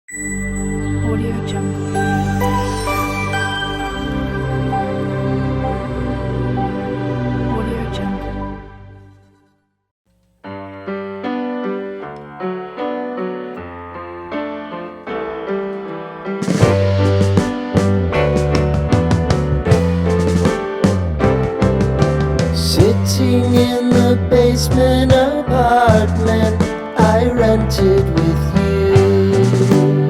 Audio Jungle. Audio Jungle. Sitting in the basement apartment I rented with you.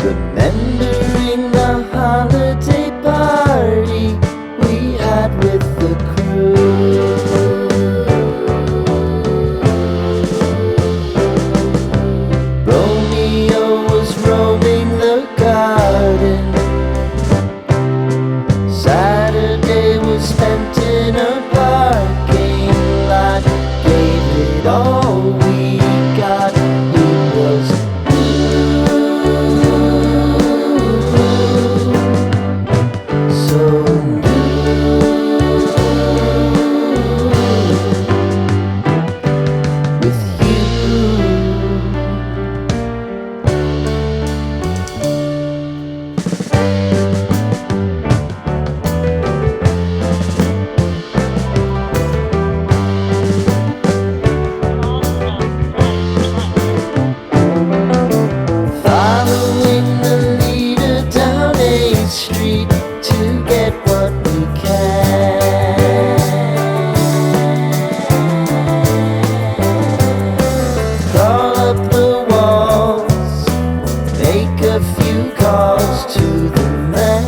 Remembering the holiday party we had with the crew. Romeo was roaming the garden. Saturday was spent in a parking lot. Gave it all we got. It was so new with you. Following the leader down 8th Street to get what we can. Crawl up the walls, make a few calls to the man.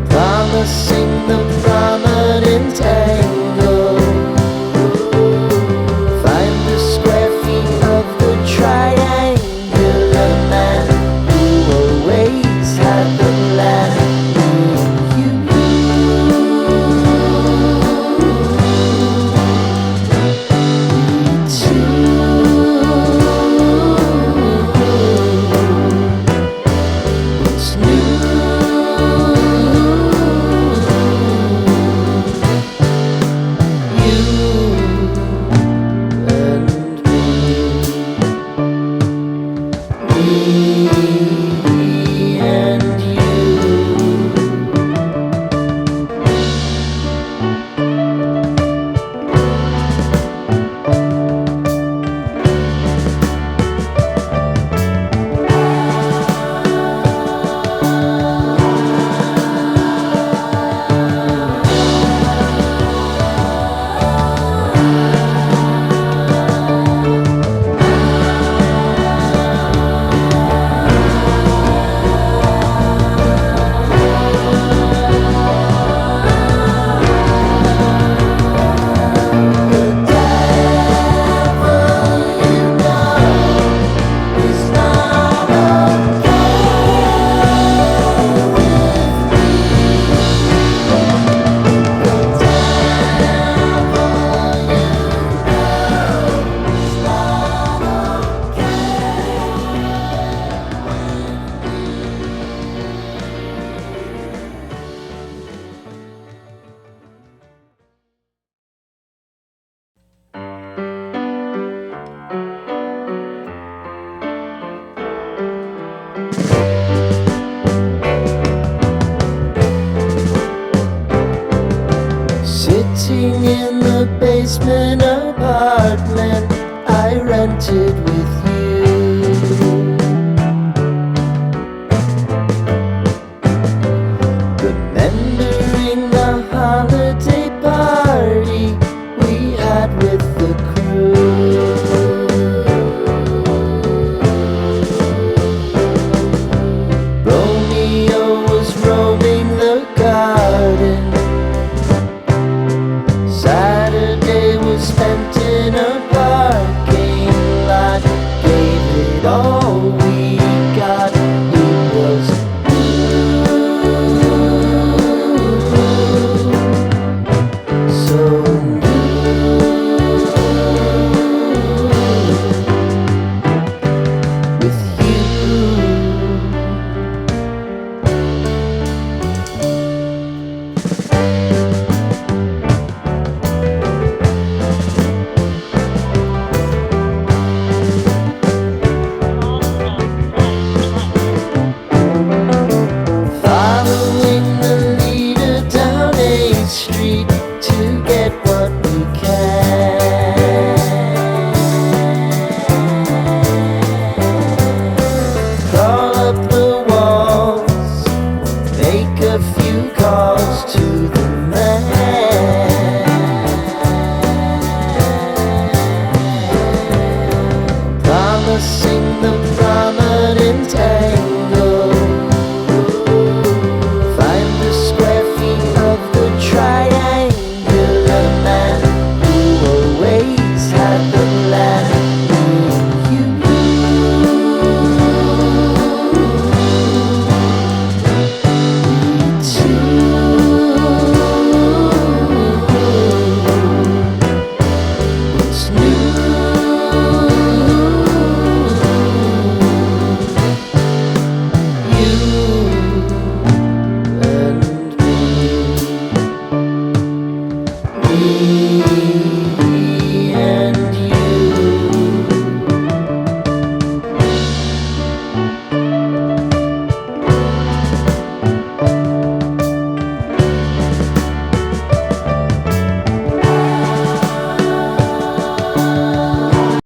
Promising the prominent angle. Find the square feet of the triangular man who always had the land. You, me too. What's new? You and me, and you. Sitting in the basement apartment I rented with you. Remembering the holiday party we had with the crew. Romeo was roaming the garden. Saturday was spent in a parking lot. me.